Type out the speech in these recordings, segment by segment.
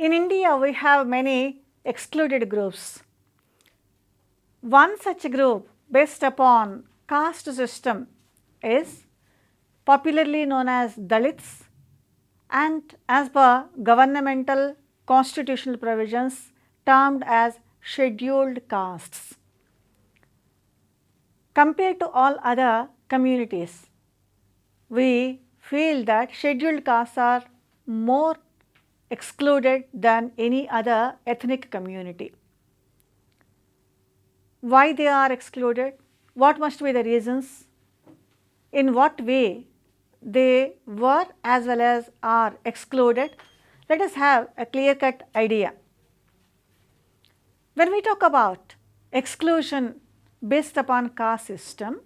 In India, we have many excluded groups. One such group based upon caste system is popularly known as Dalits, and as per governmental constitutional provisions termed as scheduled castes. Compared to all other communities, we feel that scheduled castes are more excluded than any other ethnic community. Why they are excluded? What must be the reasons? In what way they were as well as are excluded? Let us have a clear-cut idea. When we talk about exclusion based upon caste system,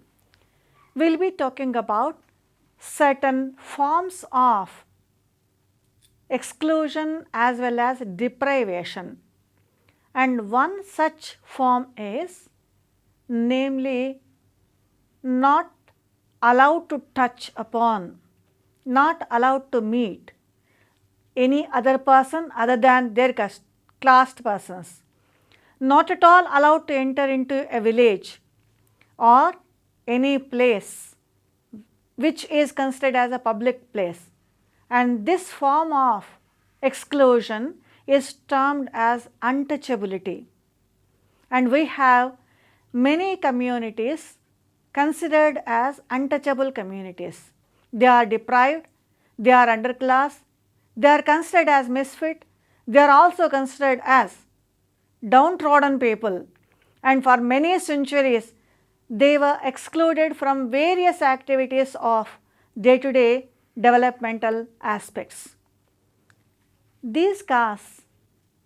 we will be talking about certain forms of exclusion as well as deprivation, and one such form is namely not allowed to touch upon, not allowed to meet any other person other than their caste persons, not at all allowed to enter into a village or any place which is considered as a public place, and this form of exclusion is termed as untouchability. And we have many communities considered as untouchable communities. They are deprived, they are underclass, they are considered as misfit, they are also considered as downtrodden people, and for many centuries they were excluded from various activities of day-to-day developmental aspects. These castes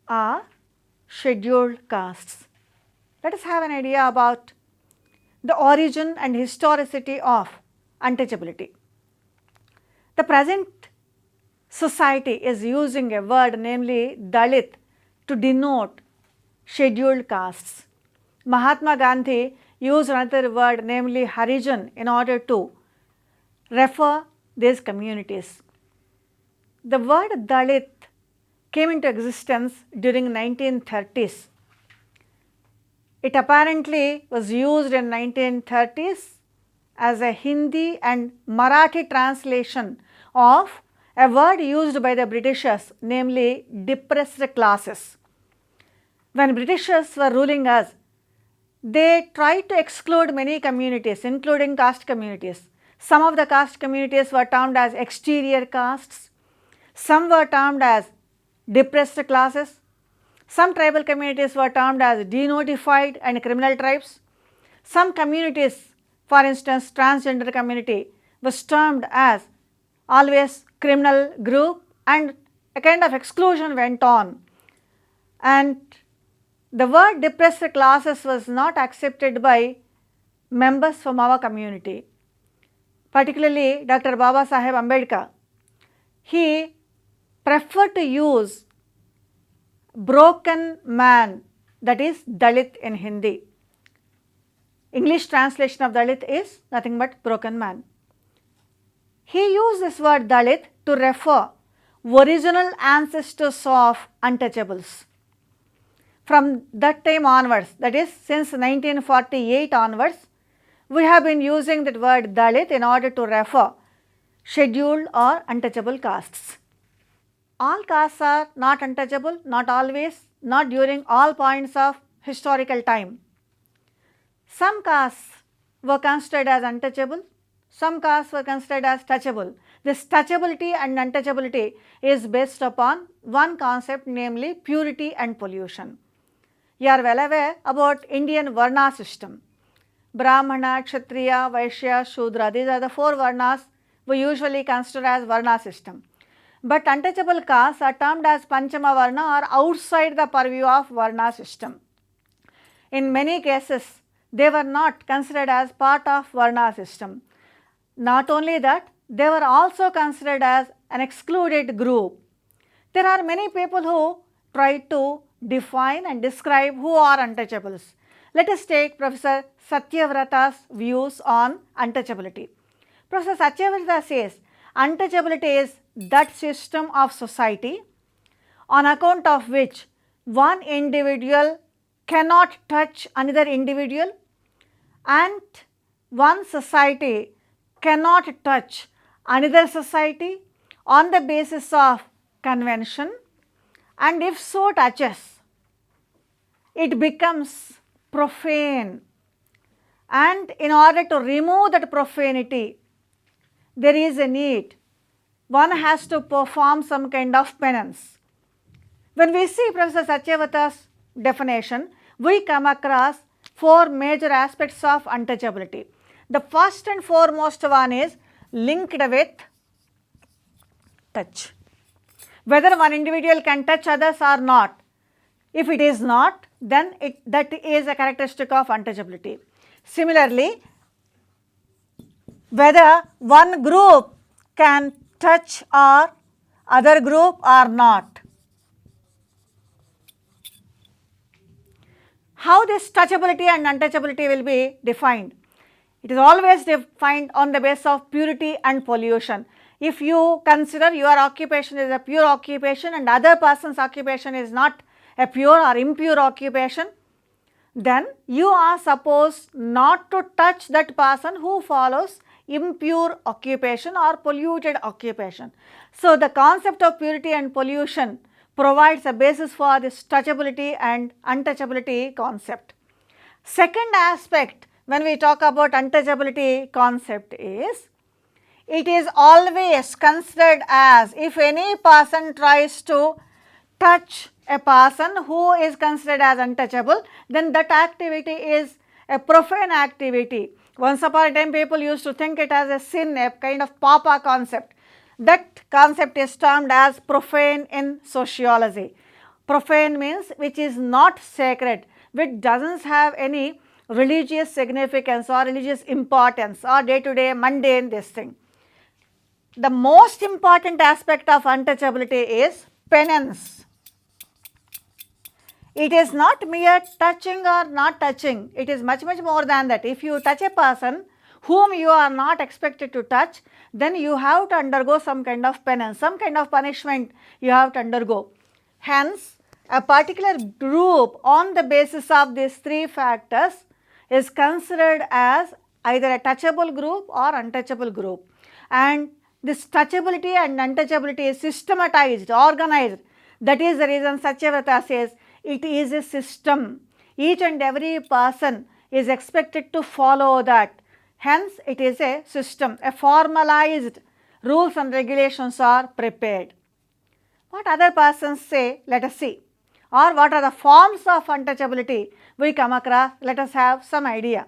are scheduled castes. Let us have an idea about the origin and historicity of untouchability. The present society is using a word namely Dalit to denote scheduled castes. Mahatma Gandhi used another word namely Harijan in order to refer these communities. The word Dalit came into existence during 1930s. It apparently was used in 1930s as a Hindi and Marathi translation of a word used by the Britishers, namely depressed classes. When Britishers were ruling us, they tried to exclude many communities, including caste communities. Some of the caste communities were termed as exterior castes, some were termed as depressed classes, some tribal communities were termed as denotified and criminal tribes. Some communities, for instance transgender community, was termed as always criminal group, and a kind of exclusion went on. And the word depressed classes was not accepted by members from our community, particularly Dr. 𝗵𝗵𝗇. He preferred to use broken man, that is Dalit in Hindi. English translation of Dalit is nothing but broken man. He used this word Dalit to refer original ancestors of untouchables. From that time onwards, that is since 1948 onwards, we have been using that word Dalit in order to refer scheduled or untouchable castes. All castes are not untouchable, not always, not during all points of historical time. Some castes were considered as untouchable, some castes were considered as touchable. This touchability and untouchability is based upon one concept, namely purity and pollution. You are well aware about Indian Varna system. Brahmana, Kshatriya, Vaishya, Shudra, these are the four Varnas we usually consider as Varna system. But untouchable castes are termed as Panchama Varna or outside the purview of Varna system. In many cases, they were not considered as part of Varna system. Not only that, they were also considered as an excluded group. There are many people who try to define and describe who are untouchables. Let us take Professor 𝗧𝗏𝗏𝗧𝗏𝗏's views on untouchability. Professor 𝗧𝗏𝗏𝗧𝗏𝗏 says, untouchability is that system of society on account of which one individual cannot touch another individual and one society cannot touch another society on the basis of convention, and if so touches, it becomes profane, and in order to remove that profanity, there is a need. One has to perform some kind of penance. When we see Professor 𝗧𝗦𝗃𝗧 definition, we come across four major aspects of untouchability. The first and foremost one is linked with touch. Whether one individual can touch others or not. If it is not, then that is a characteristic of untouchability. Similarly, whether one group can touch or other group or not. How this touchability and untouchability will be defined? It is always defined on the basis of purity and pollution. If you consider your occupation is a pure occupation and other person's occupation is not a pure or impure occupation, then you are supposed not to touch that person who follows impure occupation or polluted occupation. So, the concept of purity and pollution provides a basis for this touchability and untouchability concept. Second aspect when we talk about untouchability concept is, it is always considered as, if any person tries to touch a person who is considered as untouchable, then that activity is a profane activity. Once upon a time people used to think it as a sin, a kind of papa concept. That concept is termed as profane in sociology. Profane means which is not sacred, which does not have any religious significance or religious importance or day-to-day mundane this thing. The most important aspect of untouchability is penance. It is not mere touching or not touching, it is much more than that. If you touch a person whom you are not expected to touch, then you have to undergo some kind of penance, some kind of punishment you have to undergo. Hence, a particular group on the basis of these three factors is considered as either a touchable group or untouchable group, and this touchability and untouchability is systematized, organized. That is the reason 𝗧𝗦𝗃𝗧 says it is a system. Each and every person is expected to follow that. Hence, it is a system, a formalized rules and regulations are prepared. What other persons say, let us see, or what are the forms of untouchability we come across, let us have some idea.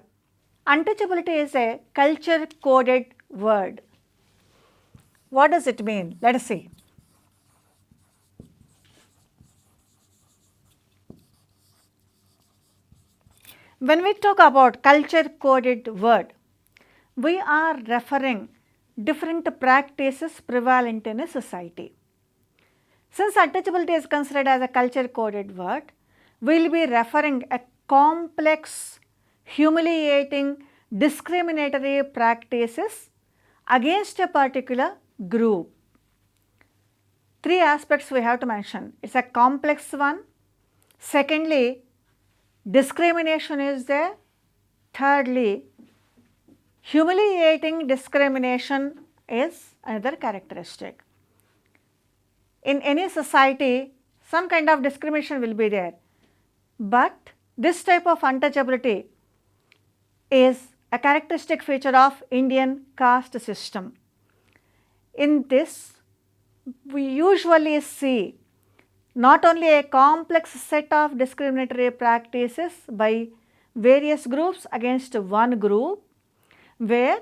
Untouchability is a culture coded word. What does it mean? Let us see. When we talk about culture coded word, we are referring different practices prevalent in a society. Since untouchability is considered as a culture coded word, we will be referring a complex, humiliating, discriminatory practices against a particular group. Three aspects we have to mention. It is a complex one. Secondly, discrimination is there. Thirdly, humiliating discrimination is another characteristic. In any society, some kind of discrimination will be there, but this type of untouchability is a characteristic feature of Indian caste system. In this, we usually see not only a complex set of discriminatory practices by various groups against one group, where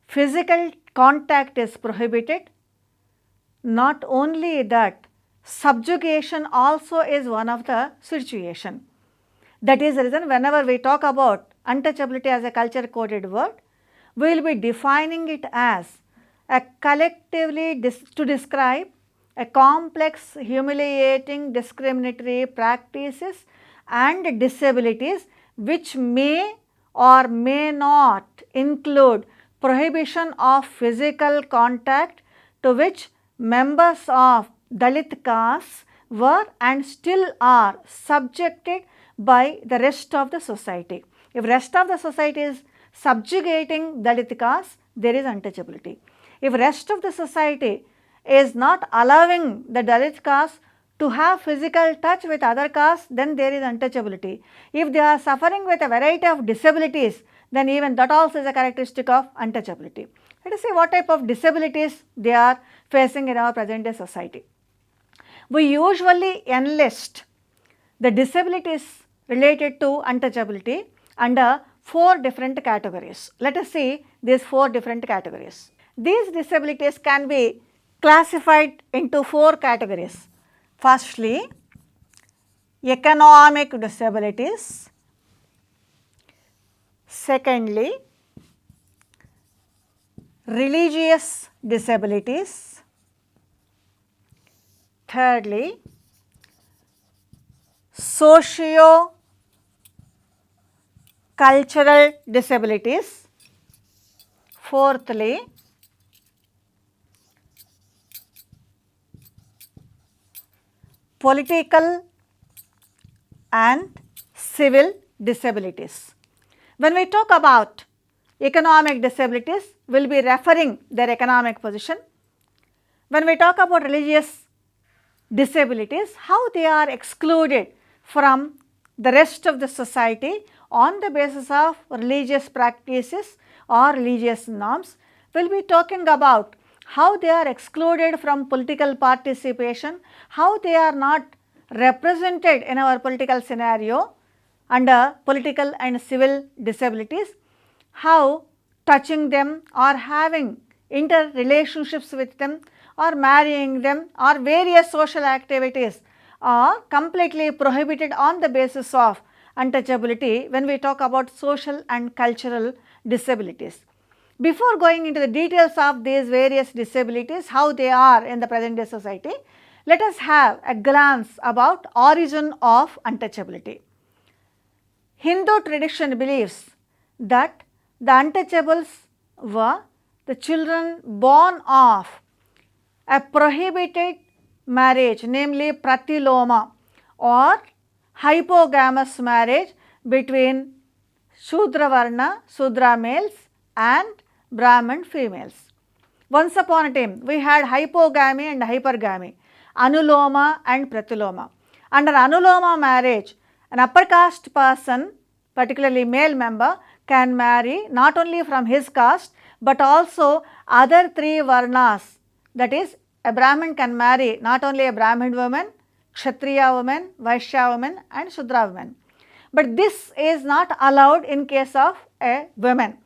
physical contact is prohibited. Not only that, subjugation also is one of the situation. That is the reason whenever we talk about untouchability as a culture coded word, we will be defining it as a collectively to describe a complex, humiliating, discriminatory practices and disabilities which may or may not include prohibition of physical contact, to which members of Dalit castes were and still are subjected by the rest of the society. If rest of the society is subjugating Dalit caste, there is untouchability. If rest of the society is not allowing the Dalit caste to have physical touch with other castes, then there is untouchability. If they are suffering with a variety of disabilities, then even that also is a characteristic of untouchability. Let us see what type of disabilities they are facing in our present day society. We usually enlist the disabilities related to untouchability under 4 different categories. Let us see these 4 different categories. These disabilities can be classified into 4 categories. Firstly, economic disabilities. Secondly, religious disabilities. Thirdly, socio-cultural disabilities. Fourthly, political and civil disabilities. When we talk about economic disabilities, we will be referring their economic position. When we talk about religious disabilities, how they are excluded from the rest of the society on the basis of religious practices or religious norms. We will be talking about how they are excluded from political participation, how they are not represented in our political scenario under political and civil disabilities, how touching them or having interrelationships with them or marrying them or various social activities are completely prohibited on the basis of untouchability when we talk about social and cultural disabilities. Before going into the details of these various disabilities, how they are in the present day society, let us have a glance about origin of untouchability. Hindu tradition believes that the untouchables were the children born of a prohibited marriage, namely pratiloma or hypogamous marriage between Shudra Varna, Sudra males and Brahman females. Once upon a time, we had hypogamy and hypergamy, anuloma and pratiloma. Under anuloma marriage, an upper caste person, particularly male member, can marry not only from his caste but also other 3 varnas. That is, a Brahmin can marry not only a Brahmin woman, Kshatriya woman, Vaishya woman and Shudra woman. But this is not allowed in case of a woman.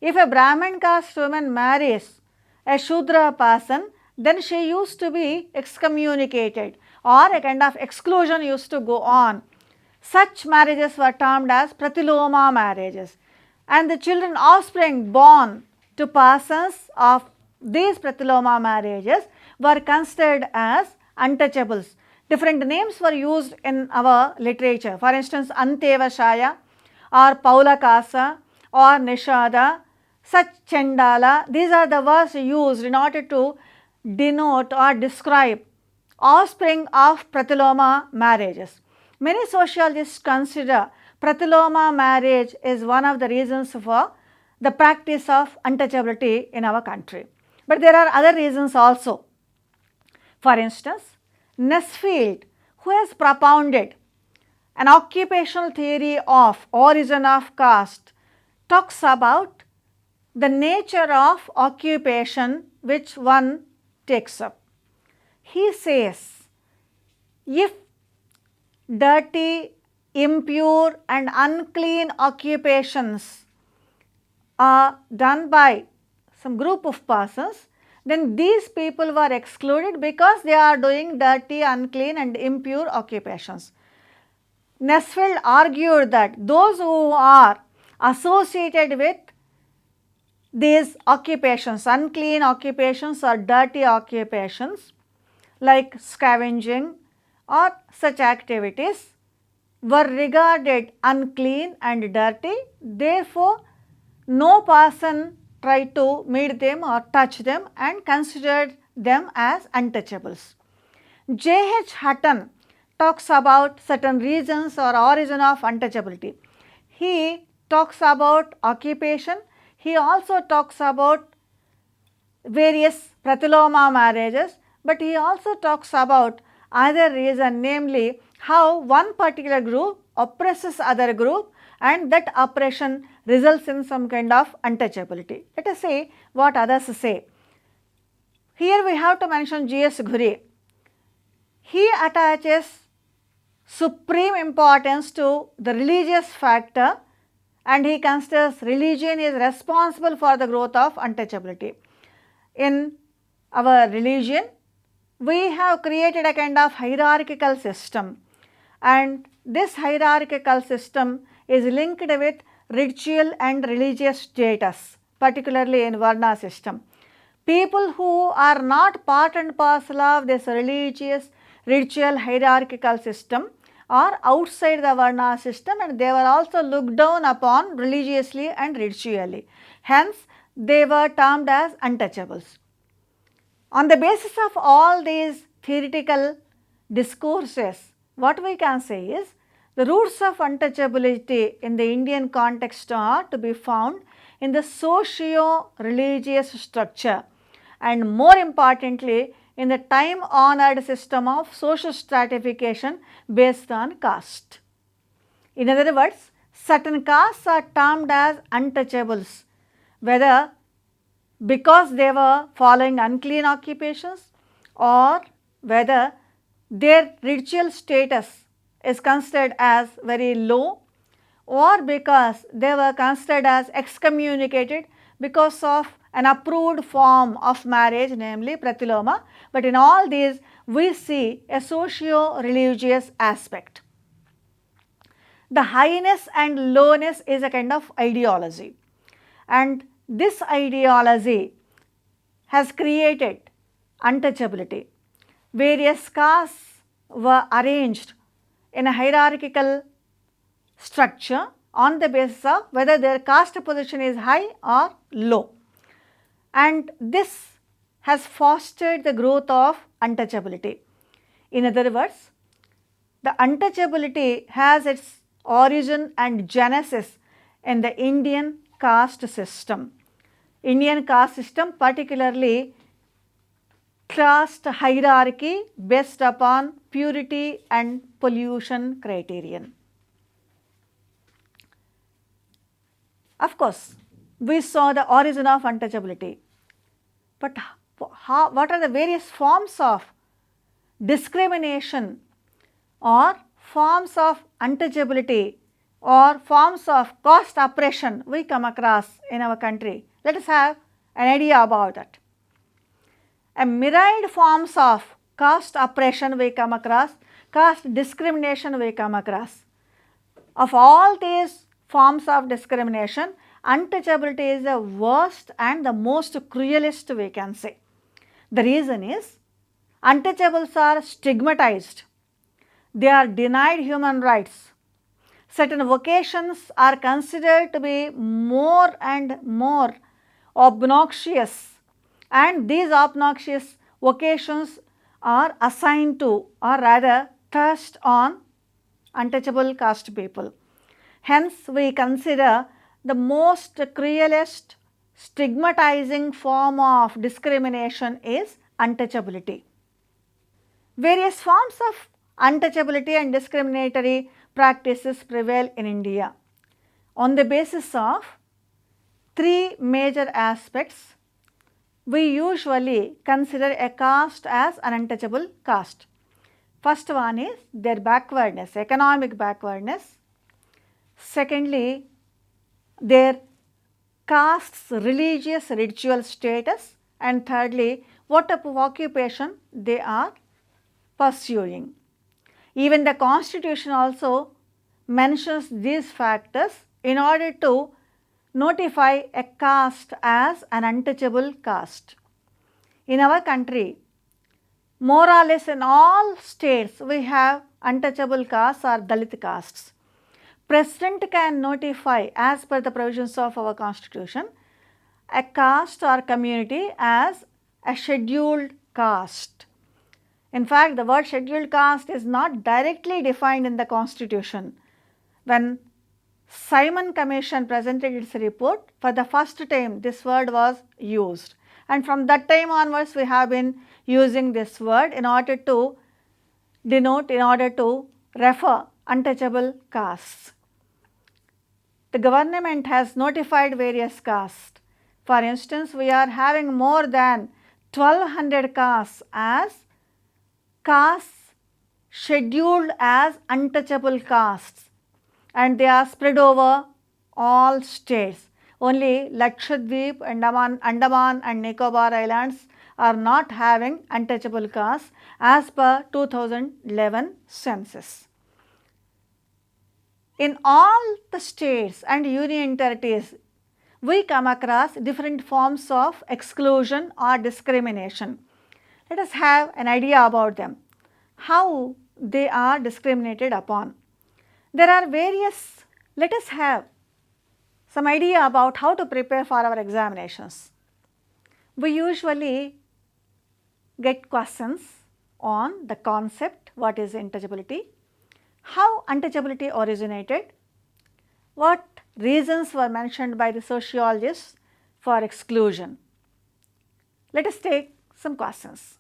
If a Brahmin caste woman marries a Shudra person, then she used to be excommunicated or a kind of exclusion used to go on. Such marriages were termed as pratiloma marriages, and the children offspring born to persons of these pratiloma marriages were considered as untouchables. Different names were used in our literature. For instance, Antevashaya or Paulakasa or Nishada, such Chandala, these are the words used in order to denote or describe offspring of pratiloma marriages. Many sociologists consider pratiloma marriage is one of the reasons for the practice of untouchability in our country. But there are other reasons also. For instance, Nesfield, who has propounded an occupational theory of origin of caste, talks about the nature of occupation which one takes up. He says, if dirty, impure and unclean occupations are done by some group of persons, then these people were excluded because they are doing dirty, unclean and impure occupations. Nesfield argued that those who are associated with these occupations, unclean occupations or dirty occupations like scavenging or such activities, were regarded unclean and dirty. Therefore, no person tried to meet them or touch them and considered them as untouchables. 𝗳𝗏 talks about certain reasons or origin of untouchability. He talks about occupation. He also talks about various pratiloma marriages, but he also talks about other reason, namely how one particular group oppresses other group and that oppression results in some kind of untouchability. Let us see what others say. Here we have to mention 𝗳𝗏. He attaches supreme importance to the religious factor and he considers religion is responsible for the growth of untouchability. In our religion, we have created a kind of hierarchical system, and this hierarchical system is linked with ritual and religious status, particularly in Varna system. People who are not part and parcel of this religious, ritual, hierarchical system are outside the Varna system, and they were also looked down upon religiously and ritually. Hence, they were termed as untouchables. On the basis of all these theoretical discourses, what we can say is the roots of untouchability in the Indian context are to be found in the socio-religious structure and more importantly in the time-honored system of social stratification based on caste. In other words, certain castes are termed as untouchables, whether because they were following unclean occupations or whether their ritual status is considered as very low or because they were considered as excommunicated because of an approved form of marriage, namely pratiloma, but in all these we see a socio-religious aspect. The highness and lowness is a kind of ideology, and this ideology has created untouchability. Various castes were arranged in a hierarchical structure on the basis of whether their caste position is high or low, and this has fostered the growth of untouchability. In other words, the untouchability has its origin and genesis in the Indian caste system. Indian caste system, particularly caste hierarchy based upon purity and pollution criterion. Of course, we saw the origin of untouchability, but what are the various forms of discrimination or forms of untouchability or forms of caste oppression we come across in our country? Let us have an idea about that. A myriad forms of caste oppression we come across, caste discrimination we come across. Of all these forms of discrimination, untouchability is the worst and the most cruelest we can say. The reason is untouchables are stigmatized, they are denied human rights. Certain vocations are considered to be more and more obnoxious, and these obnoxious vocations are assigned to or rather thrust on untouchable caste people. Hence, we consider the most cruelest stigmatizing form of discrimination is untouchability. Various forms of untouchability and discriminatory practices prevail in India on the basis of three major aspects. We usually consider a caste as an untouchable caste. First one is their backwardness, economic backwardness. Secondly, their caste's religious ritual status, and thirdly, what type of occupation they are pursuing. Even the constitution also mentions these factors in order to notify a caste as an untouchable caste. In our country, more or less in all states, we have untouchable castes or Dalit castes. President can notify, as per the provisions of our constitution, a caste or community as a scheduled caste. In fact, the word scheduled caste is not directly defined in the constitution. When Simon Commission presented its report, for the first time this word was used, and from that time onwards we have been using this word in order to denote, in order to refer untouchable castes. The government has notified various castes. For instance, we are having more than 1200 castes as castes scheduled as untouchable castes, and they are spread over all states. Only Lakshadweep, Andaman and Nicobar Islands are not having untouchable castes as per 2011 census. In all the states and union territories, we come across different forms of exclusion or discrimination. Let us have an idea about them, how they are discriminated upon. There are various, let us have some idea about how to prepare for our examinations. We usually get questions on the concept, what is untouchability, how untouchability originated, what reasons were mentioned by the sociologists for exclusion. Let us take some questions.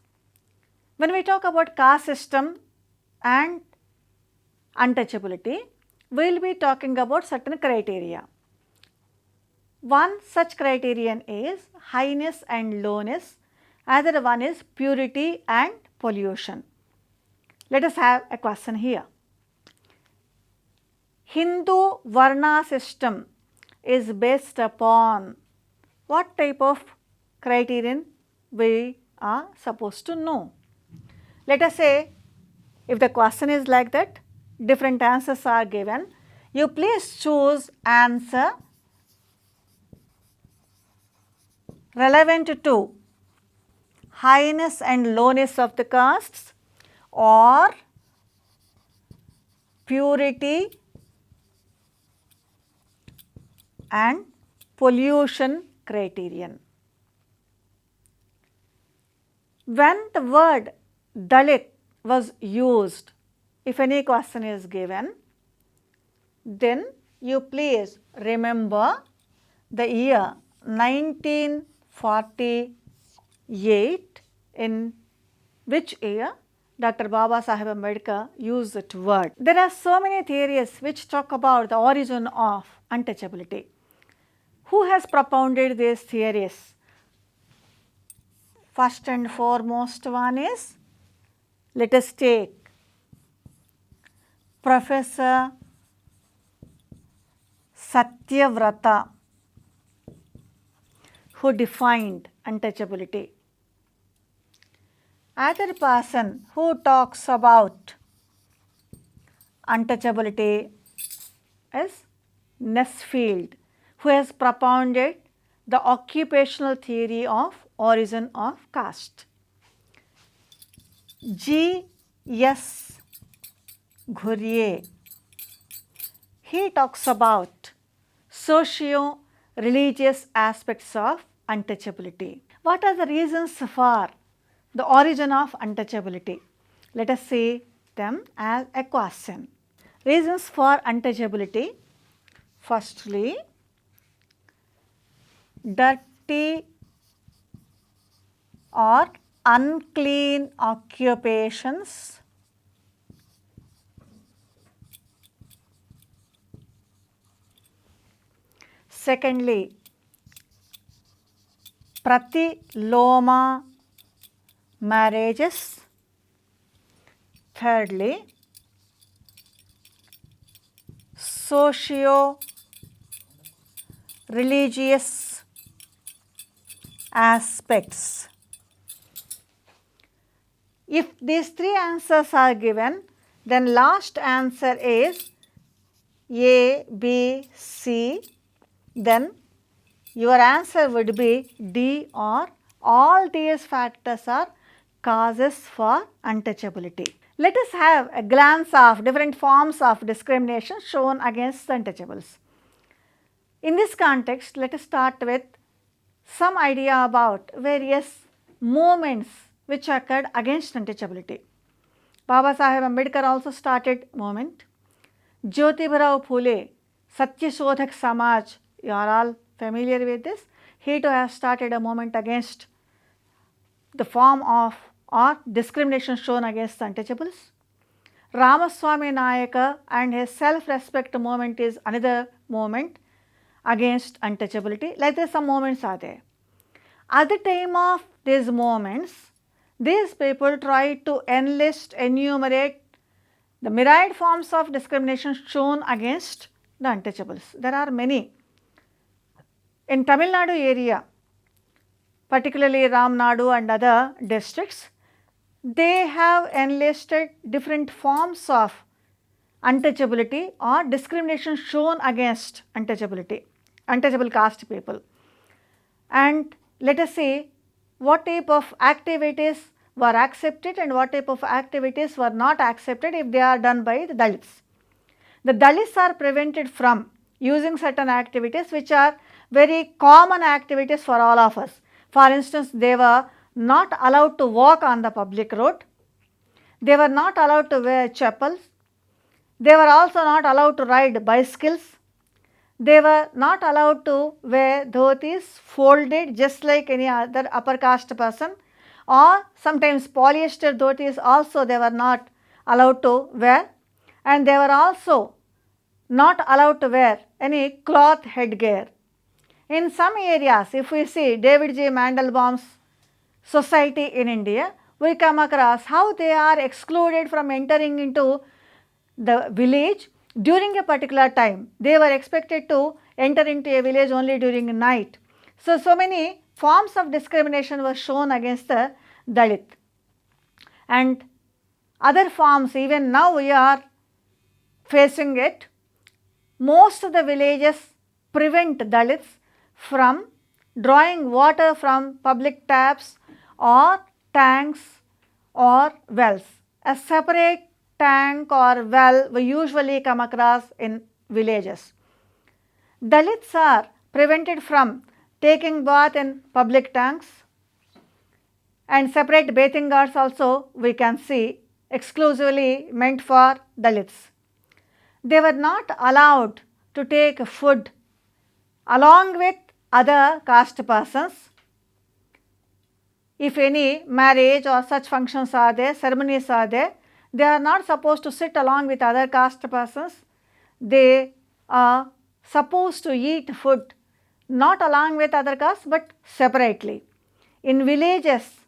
When we talk about caste system and untouchability, we will be talking about certain criteria. One such criterion is highness and lowness, other one is purity and pollution. Let us have a question here. Hindu Varna system is based upon what type of criterion we are supposed to know? Let us say if the question is like that, different answers are given, you please choose answer relevant to highness and lowness of the castes or purity and pollution criterion. When the word Dalit was used, if any question is given, then you please remember the year 1948, in which year Dr. 𝗵𝗂𝗶𝗃𝗵𝗵 used that word. There are so many theories which talk about the origin of untouchability. Who has propounded these theories? First and foremost one is, let us take Professor 𝗧𝗦𝗔𝗧, who defined untouchability. Other person who talks about untouchability is Nesfield, who has propounded the occupational theory of origin of caste. 𝗳𝗫𝗁𝗁, he talks about socio-religious aspects of untouchability. What are the reasons for the origin of untouchability? Let us see them as a question. Reasons for untouchability: firstly, dirty or unclean occupations, secondly, pratiloma marriages, thirdly, socio-religious aspects. If these three answers are given, then last answer is A, B, C, then your answer would be D, or all these factors are causes for untouchability. Let us have a glance of different forms of discrimination shown against the untouchables. In this context, let us start with some idea about various movements which occurred against untouchability. Baba Saheb Ambedkar also started movement. 𝗳𝗍𝗻𝗁 Phule, 𝗧𝗦𝗔𝗧 𝗚𝗏, you are all familiar with this. He too has started a movement against the form of or discrimination shown against untouchables. Ramaswamy Nayaka and his self-respect movement is another movement against untouchability. Like this, some movements are there. At the time of these movements, these people try to enumerate the myriad forms of discrimination shown against the untouchables. There are many. In Tamil Nadu area, particularly Ramnadu and other districts, they have enlisted different forms of untouchability or discrimination shown against untouchable caste people. And let us see what type of activities were accepted and what type of activities were not accepted if they are done by the Dalits. The Dalits are prevented from using certain activities which are very common activities for all of us. For instance, they were not allowed to walk on the public road, they were not allowed to wear chappals, they were also not allowed to ride bicycles, they were not allowed to wear dhotis folded just like any other upper caste person, or sometimes polyester dhotis also they were not allowed to wear, and they were also not allowed to wear any cloth headgear. In some areas, if we see David J. Mandelbaum's society in India, we come across how they are excluded from entering into the village during a particular time. They were expected to enter into a village only during night. So many forms of discrimination were shown against the Dalit. And other forms, even now we are facing it. Most of the villages prevent Dalits from drawing water from public taps or tanks or wells. A separate tank or well we usually come across in villages. Dalits are prevented from taking bath in public tanks, and separate bathing ghats also we can see exclusively meant for Dalits. They were not allowed to take food along with other caste persons. If any marriage or such functions are there, ceremonies are there, they are not supposed to sit along with other caste persons. They are supposed to eat food not along with other castes but separately. In villages,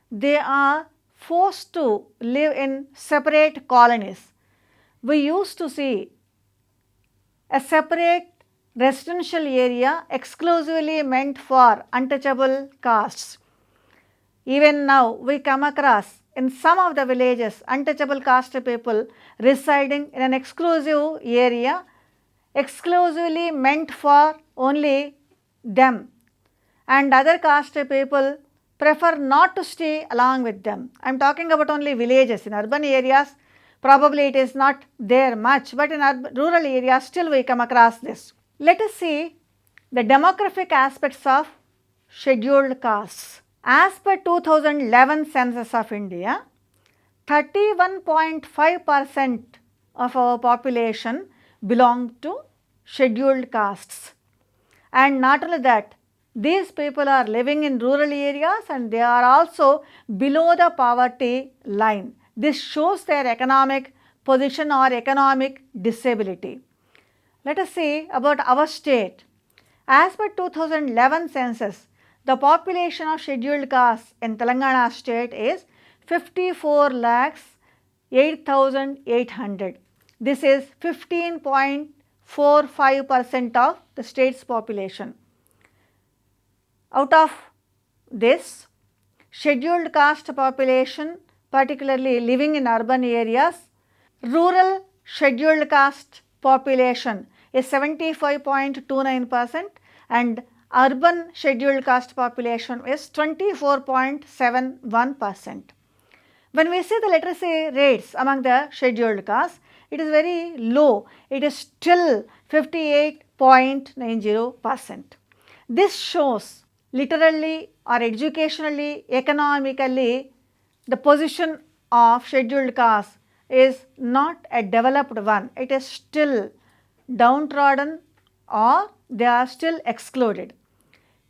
they are forced to live in separate colonies. We used to see a separate residential area exclusively meant for untouchable castes. Even now we come across in some of the villages untouchable caste people residing in an exclusive area exclusively meant for only them, and other caste people prefer not to stay along with them. I am talking about only villages. In urban areas probably it is not there much, but in rural areas still we come across this. Let us see the demographic aspects of scheduled castes. As per 2011 census of India, 31.5% of our population belong to scheduled castes. And not only that, these people are living in rural areas and they are also below the poverty line. This shows their economic position or economic disability. Let us see about our state. As per 2011 census, the population of scheduled castes in Telangana state is 54,08,800. This is 15.45% of the state's population. Out of this, scheduled caste population, particularly living in urban areas, rural scheduled caste population is 75.29% and urban scheduled caste population is 24.71%. When we see the literacy rates among the scheduled castes, it is very low. It is still 58.90%. This shows literally or educationally, economically the position of scheduled caste is not a developed one, it is still downtrodden or they are still excluded.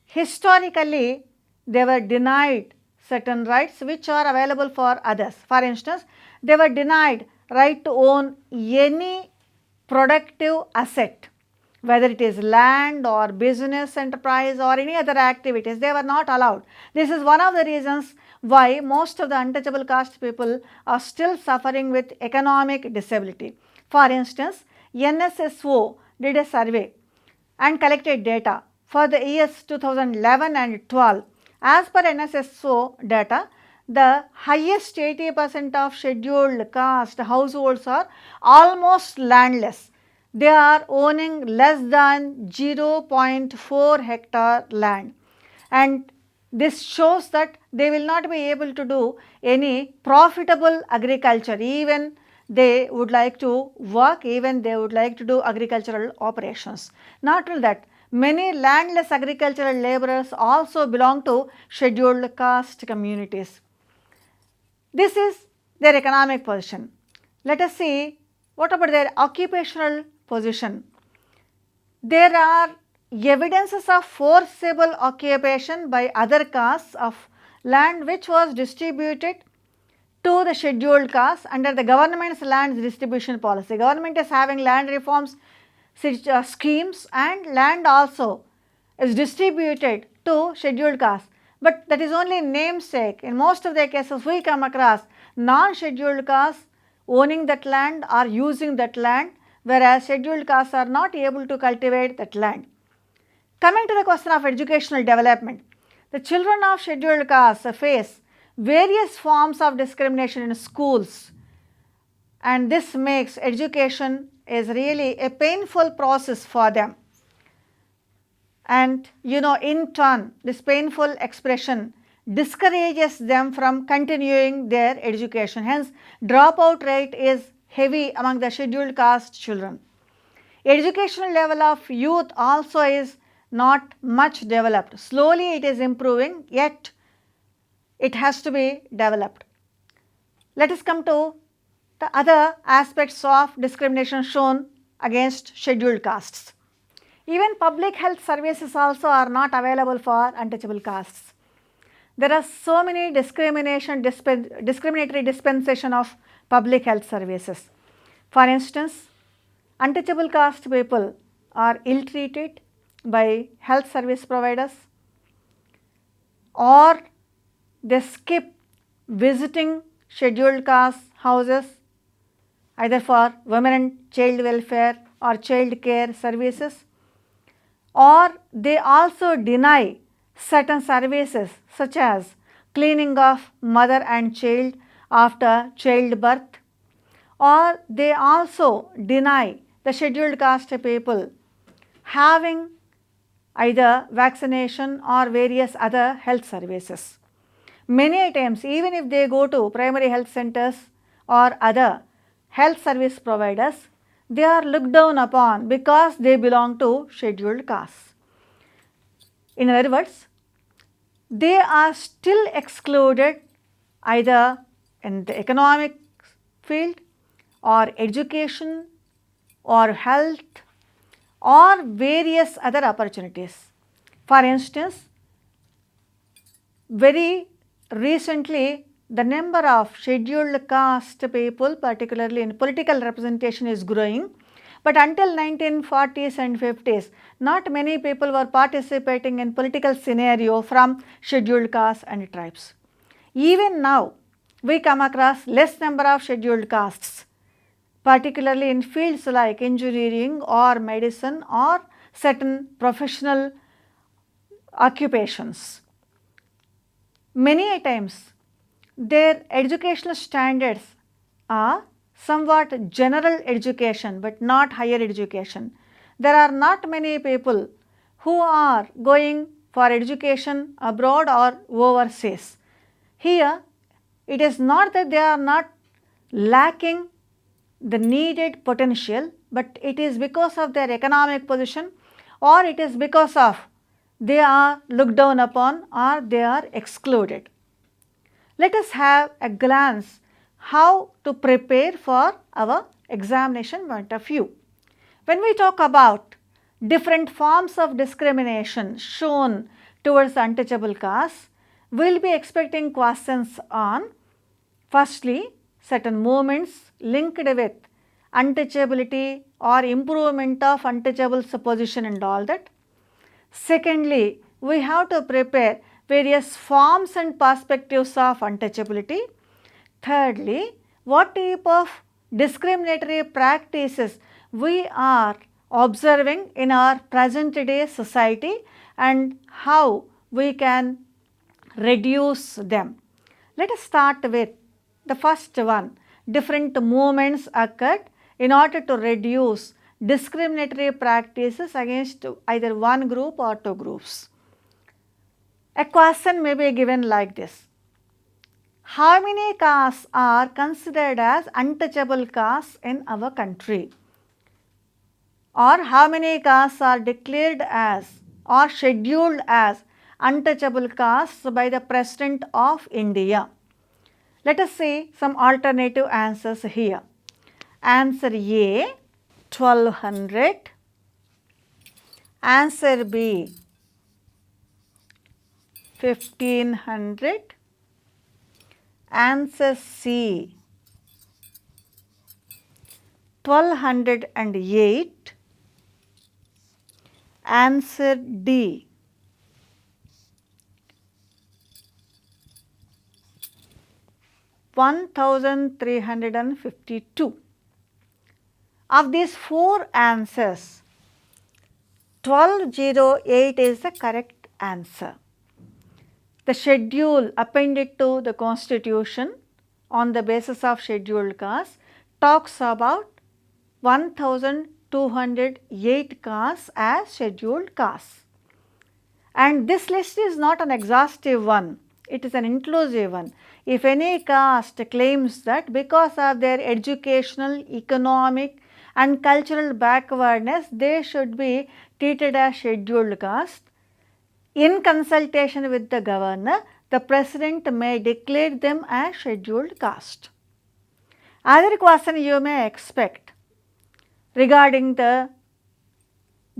Historically, they were denied certain rights which are available for others. For instance, they were denied right to own any productive asset, whether it is land or business enterprise or any other activities, they were not allowed. This is one of the reasons why most of the untouchable caste people are still suffering with economic disability. For instance, NSSO did a survey and collected data for the years 2011 and 12. As per NSSO data, the highest 80% of scheduled caste households are almost landless. They are owning less than 0.4 hectare land, and this shows that they will not be able to do any profitable agriculture, even they would like to work, even they would like to do agricultural operations. Not only that, many landless agricultural laborers also belong to scheduled caste communities. This is their economic position. Let us see what about their occupational position. There are evidences of forcible occupation by other castes of land which was distributed to the scheduled caste under the government's land distribution policy. Government is having land reforms schemes, and land also is distributed to scheduled caste, but that is only namesake. In most of the cases we come across non-scheduled castes owning that land or using that land, whereas scheduled castes are not able to cultivate that land. Coming to the question of educational development, the children of scheduled castes face various forms of discrimination in schools, and this makes education is really a painful process for them. And in turn, this painful expression discourages them from continuing their education. Hence, dropout rate is heavy among the scheduled caste children. Educational level of youth also is not much developed. Slowly it is improving, yet it has to be developed. Let us come to the other aspects of discrimination shown against scheduled castes. Even public health services also are not available for untouchable castes. There are so many discriminatory dispensation of public health services. For instance, untouchable caste people are ill-treated by health service providers, or they skip visiting scheduled caste houses either for women and child welfare or child care services, or they also deny certain services such as cleaning of mother and child after childbirth, or they also deny the scheduled caste people having either vaccination or various other health services. Many times, even if they go to primary health centers or other health service providers, they are looked down upon because they belong to scheduled castes. In other words, they are still excluded either in the economic field or education or health or various other opportunities. For instance, very recently the number of scheduled caste people, particularly in political representation, is growing, but until 1940s and 50s, not many people were participating in political scenario from scheduled castes and tribes. Even now, we come across less number of scheduled castes, particularly in fields like engineering or medicine or certain professional occupations. Many times, their educational standards are somewhat general education but not higher education. There are not many people who are going for education abroad or overseas. Here, it is not that they are not lacking the needed potential, but it is because of their economic position, or it is because of they are looked down upon or they are excluded. Let us have a glance how to prepare for our examination point of view. When we talk about different forms of discrimination shown towards untouchable caste, we will be expecting questions on firstly certain movements linked with untouchability or improvement of untouchable's position and all that. Secondly, we have to prepare various forms and perspectives of untouchability. Thirdly, what type of discriminatory practices we are observing in our present day society and how we can reduce them. Let us start with the first one. Different movements occurred in order to reduce discriminatory practices against either one group or two groups. A question may be given like this: how many castes are considered as untouchable castes in our country? Or how many castes are declared as or scheduled as untouchable castes by the President of India? Let us see some alternative answers here. Answer A, 1200. Answer B, 1500. Answer C, 1208. Answer D, 1352. Of these four answers, 1208 is the correct answer. The schedule appended to the Constitution on the basis of scheduled castes talks about 1208 castes as scheduled castes. And this list is not an exhaustive one, it is an inclusive one. If any caste claims that because of their educational, economic and cultural backwardness, they should be treated as scheduled caste, in consultation with the governor, the president may declare them as scheduled caste. Other question you may expect regarding the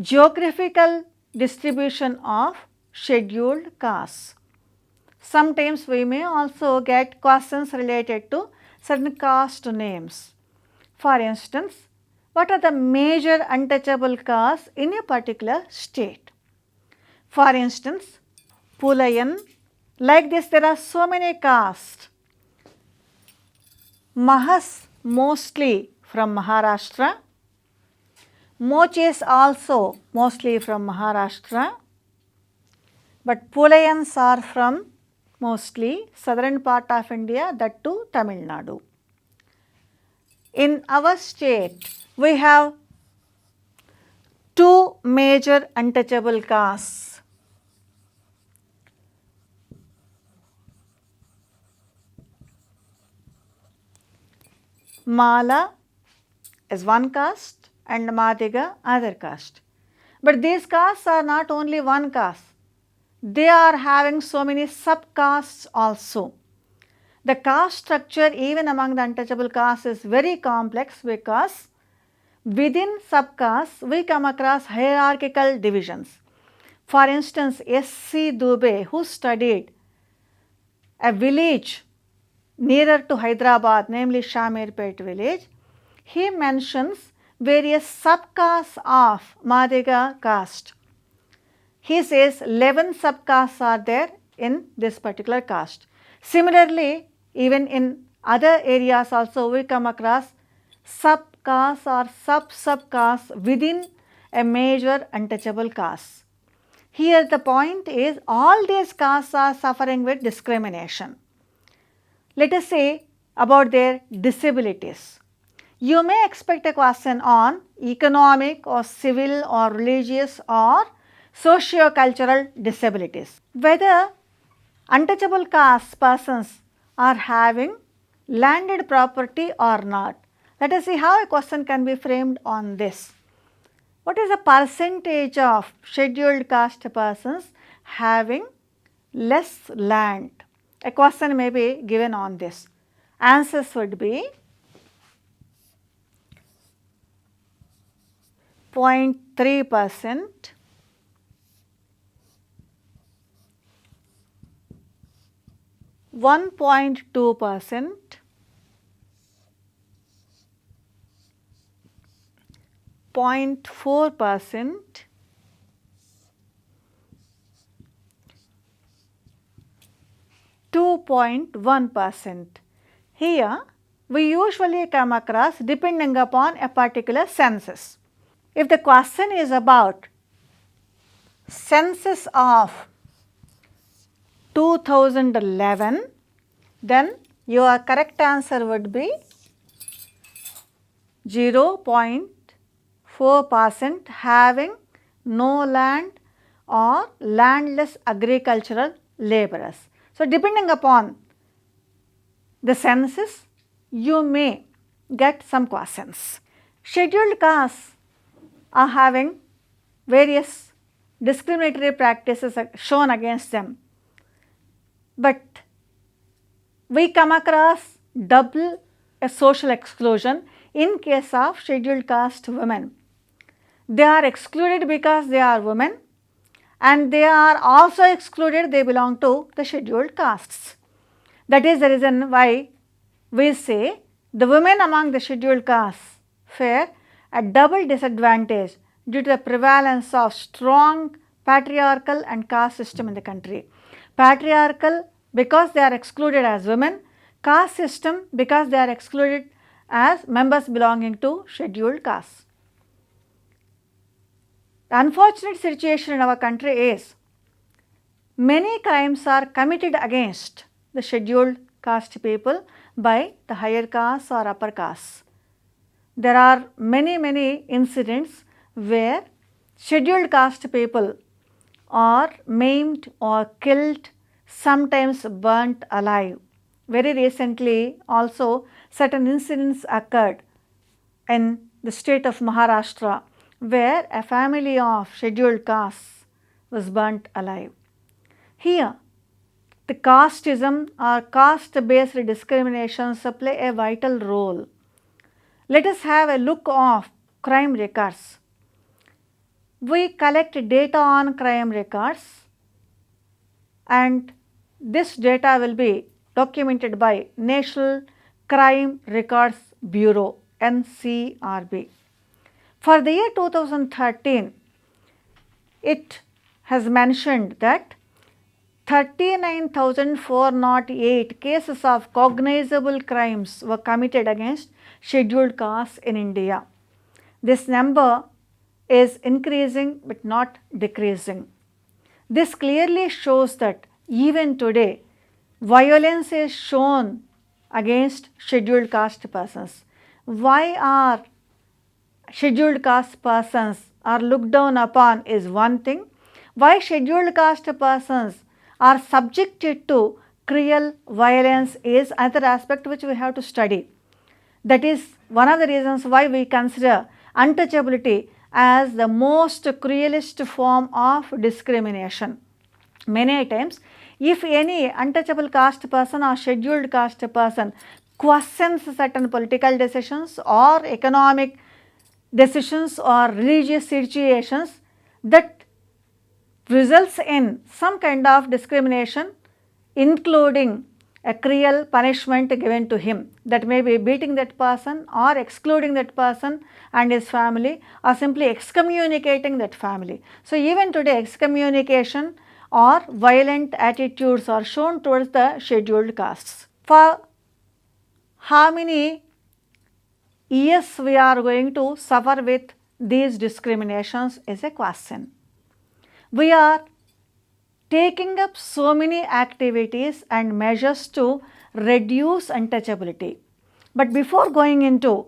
geographical distribution of scheduled castes. Sometimes we may also get questions related to certain caste names. For instance, what are the major untouchable castes in a particular state? For instance, Pulayan. Like this, there are so many castes. Mahas, mostly from Maharashtra. Mochis also mostly from Maharashtra. But Pulayans are from mostly southern part of India, that too Tamil Nadu. In our state, we have two major untouchable castes. Mala is one caste and Madiga other caste. But these castes are not only one caste, they are having so many subcastes also. The caste structure even among the untouchable castes is very complex because within subcastes we come across hierarchical divisions. For instance, 𝗧𝗦𝗔𝗧 Dubey, who studied a village nearer to Hyderabad, namely Shamirpet village, he mentions various subcastes of Madiga caste. He says 11 subcastes are there in this particular caste. Similarly, even in other areas also we come across subcastes or subcastes within a major untouchable caste. Here the point is all these castes are suffering with discrimination. Let us say about their disabilities. You may expect a question on economic or civil or religious or socio-cultural disabilities. Whether untouchable caste persons are having landed property or not. Let us see how a question can be framed on this. What is the percentage of scheduled caste persons having less land A question may be given on this. Answers would be 0.3%, 1.2%, 0.4%, 2.1%. Here we usually come across depending upon a particular census. If the question is about census of 2011, then your correct answer would be 0.4% having no land or landless agricultural laborers. So, depending upon the census, you may get some questions. Scheduled castes are having various discriminatory practices shown against them, but we come across double social exclusion in case of scheduled caste women. They are excluded because they are women, and they are also excluded, they belong to the scheduled castes. That is the reason why we say the women among the scheduled castes fare a double disadvantage due to the prevalence of strong patriarchal and caste system in the country. Patriarchal because they are excluded as women, caste system because they are excluded as members belonging to scheduled castes. The unfortunate situation in our country is many crimes are committed against the scheduled caste people by the higher castes or upper castes. There are many incidents where scheduled caste people are maimed or killed, sometimes burnt alive. Very recently also certain incidents occurred in the state of Maharashtra where a family of scheduled castes was burnt alive. Here the casteism or caste based discriminations play a vital role. Let us have a look of crime records. We collect data on crime records, and this data will be documented by National Crime Records Bureau NCRB. For the year 2013, it has mentioned that 39,408 cases of cognizable crimes were committed against scheduled castes in India. This number is increasing but not decreasing. This clearly shows that even today violence is shown against scheduled caste persons. Why are scheduled caste persons are looked down upon is one thing. Why scheduled caste persons are subjected to cruel violence is another aspect which we have to study. That is one of the reasons why we consider untouchability as the most cruelest form of discrimination. Many times, if any untouchable caste person or scheduled caste person questions certain political decisions or economic decisions or religious situations, that results in some kind of discrimination, including a cruel punishment given to him, that may be beating that person or excluding that person and his family or simply excommunicating that family. So, even today excommunication or violent attitudes are shown towards the scheduled castes. For how many years we are going to suffer with these discriminations is a question. We are taking up so many activities and measures to reduce untouchability. But before going into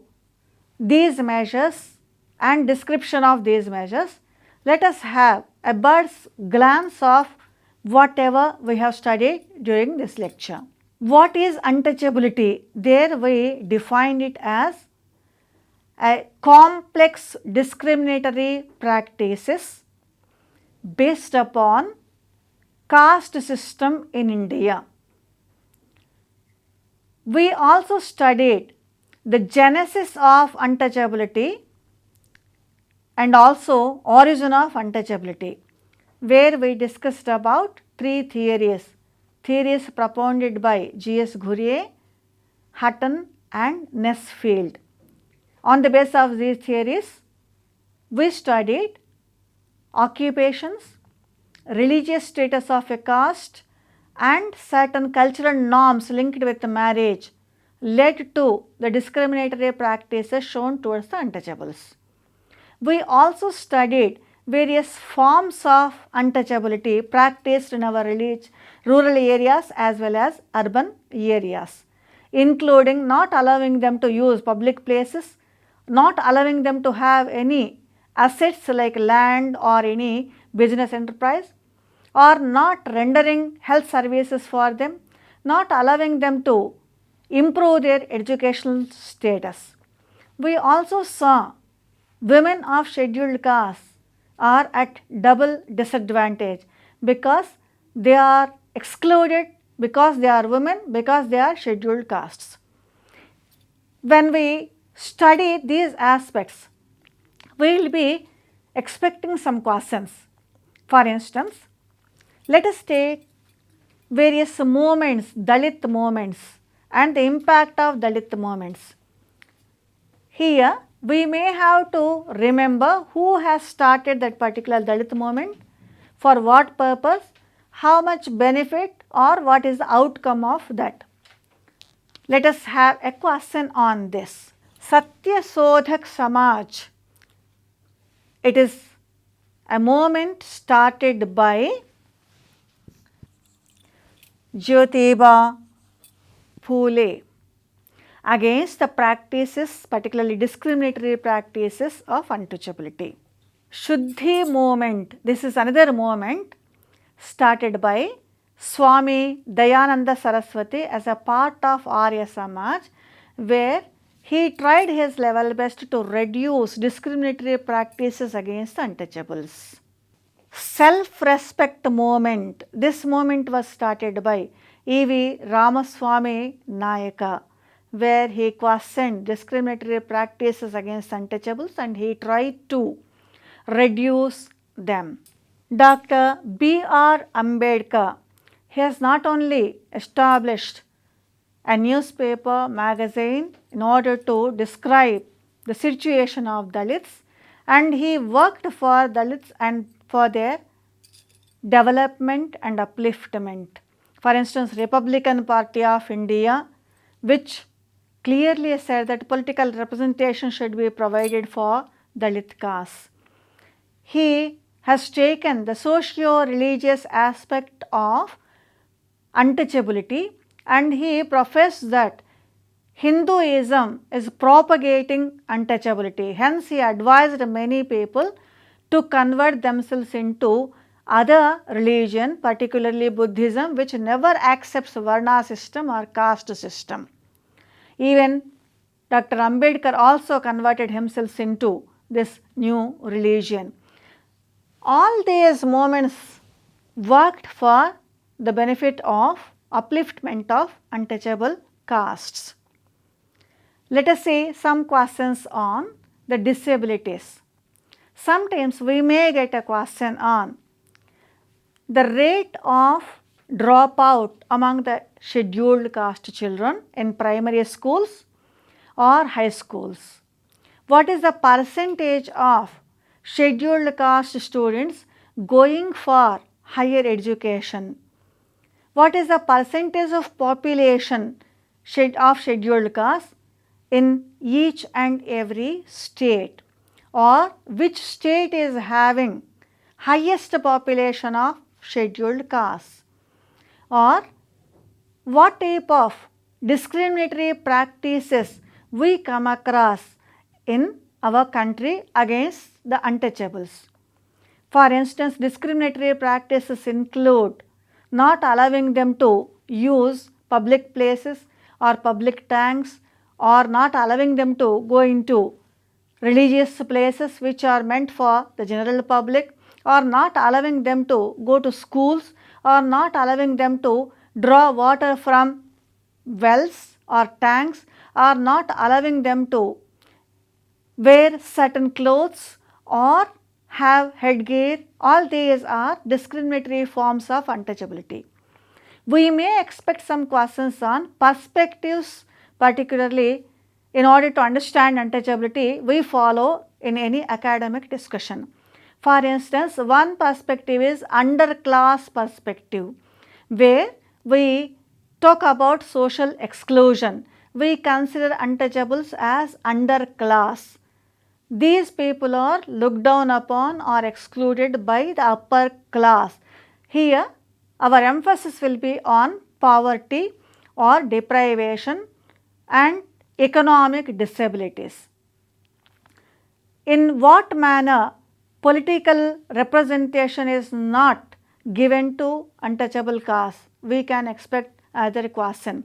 these measures and description of these measures, let us have a bird's glance of whatever we have studied during this lecture. What is untouchability? There we define it as a complex discriminatory practices based upon caste system in India. We also studied the genesis of untouchability and also origin of untouchability, where we discussed about three theories propounded by 𝗳𝗬𝗃, Hutton and Nesfield. On the basis of these theories, we studied occupations, religious status of a caste and certain cultural norms linked with marriage led to the discriminatory practices shown towards the untouchables. We also studied various forms of untouchability practiced in our rural areas as well as urban areas, including not allowing them to use public places, not allowing them to have any assets like land or any business enterprise, or not rendering health services for them, not allowing them to improve their educational status. We also saw women of scheduled castes are at double disadvantage because they are excluded, because they are women, because they are scheduled castes. When we study these aspects, we will be expecting some questions. For instance, let us take various movements, Dalit movements and the impact of Dalit movements. Here we may have to remember who has started that particular Dalit movement, for what purpose, how much benefit or what is the outcome of that. Let us have a question on this. 𝗧𝗦𝗔𝗧 𝗚𝗧. It is a movement started by Jyotiba Phule against the practices, particularly discriminatory practices of untouchability. Shuddhi movement, this is another movement started by Swami Dayananda Saraswati as a part of Arya Samaj, where he tried his level best to reduce discriminatory practices against the untouchables. Self-respect movement, this movement was started by E.V. Ramaswamy Nayaka, where he questioned discriminatory practices against untouchables and he tried to reduce them. Dr. B.R. Ambedkar, he has not only established a newspaper, magazine in order to describe the situation of Dalits, and he worked for Dalits and for their development and upliftment. For instance, Republican Party of India, which clearly said that political representation should be provided for Dalit castes. He has taken the socio-religious aspect of untouchability and he professed that Hinduism is propagating untouchability. Hence, he advised many people to convert themselves into other religion, particularly Buddhism, which never accepts Varna system or caste system. Even Dr. Ambedkar also converted himself into this new religion. All these movements worked for the benefit of upliftment of untouchable castes. Let us see some questions on the disabilities. Sometimes we may get a question on the rate of dropout among the scheduled caste children in primary schools or high schools. What is the percentage of scheduled caste students going for higher education? What is the percentage of population of scheduled caste in each and every state, or which state is having highest population of scheduled castes, or what type of discriminatory practices we come across in our country against the untouchables. For instance, discriminatory practices include not allowing them to use public places or public tanks, or not allowing them to go into religious places which are meant for the general public, or not allowing them to go to schools, or not allowing them to draw water from wells or tanks are not allowing them to wear certain clothes or have headgear. All these are discriminatory forms of untouchability. We may expect some questions on perspectives, particularly in order to understand untouchability we follow in any academic discussion. For instance, one perspective is underclass perspective, where we talk about social exclusion. We consider untouchables as underclass. These people are looked down upon or excluded by the upper class. Here our emphasis will be on poverty or deprivation and economic disabilities. In what manner political representation is not given to untouchable caste? We can expect other question.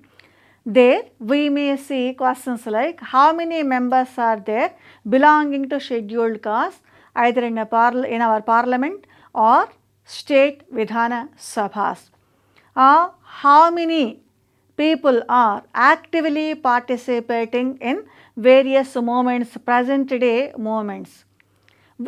There we may see questions like how many members are there belonging to scheduled caste either in our parliament or state Vidhana Sabhas, or how many people are actively participating in various movements, present day movements.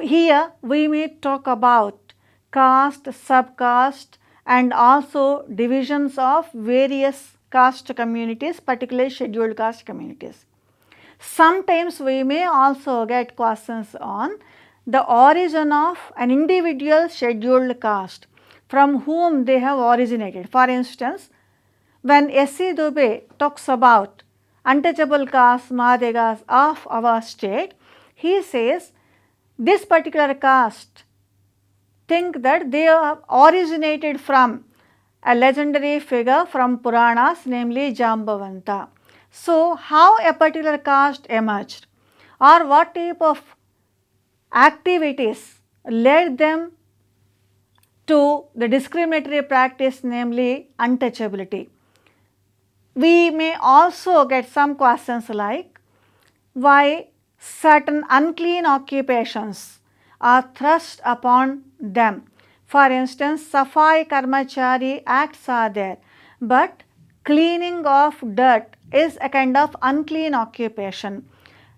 Here we may talk about caste, subcaste and also divisions of various caste communities, particularly scheduled caste communities. Sometimes we may also get questions on the origin of an individual scheduled caste, from whom they have originated. For instance, when 𝗧𝗦𝗔𝗧 talks about untouchable caste Madegas of our state, he says this particular caste think that they have originated from a legendary figure from Puranas, namely 𝗳𝗏. So, how a particular caste emerged or what type of activities led them to the discriminatory practice, namely untouchability. We may also get some questions like why certain unclean occupations are thrust upon them. For instance, 𝗧𝗦𝗃𝗃 acts are there, but cleaning of dirt is a kind of unclean occupation.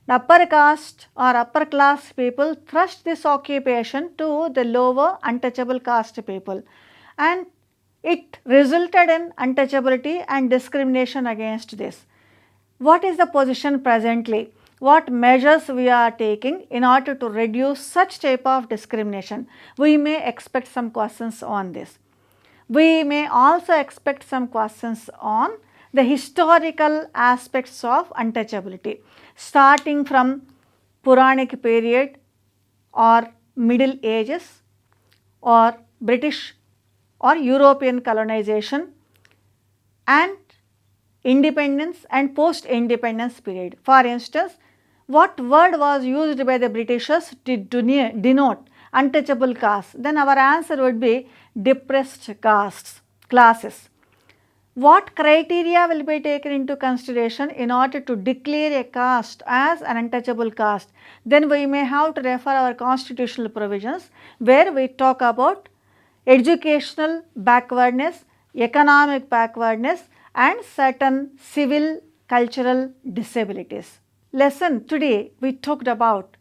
The upper caste or upper class people thrust this occupation to the lower untouchable caste people, and it resulted in untouchability and discrimination against this. What is the position presently? What measures we are taking in order to reduce such type of discrimination? We may expect some questions on this. We may also expect some questions on the historical aspects of untouchability, starting from Puranic period or Middle Ages or British or European colonization and independence and post-independence period. For instance, what word was used by the Britishers to denote untouchable caste? Then our answer would be depressed classes. What criteria will be taken into consideration in order to declare a caste as an untouchable caste? Then we may have to refer our constitutional provisions where we talk about educational backwardness, economic backwardness and certain civil cultural disabilities. Lesson today we talked about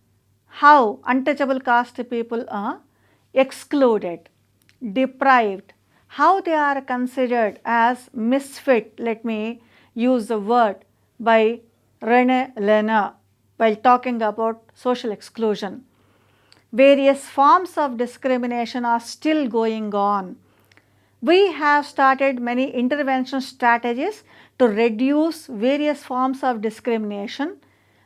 how untouchable caste people are excluded, deprived, how they are considered as misfit. Let me use the word by René Lénard while talking about social exclusion. Various forms of discrimination are still going on. We have started many intervention strategies to reduce various forms of discrimination,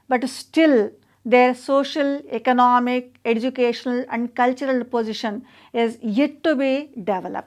but still their social, economic, educational and cultural position is yet to be developed.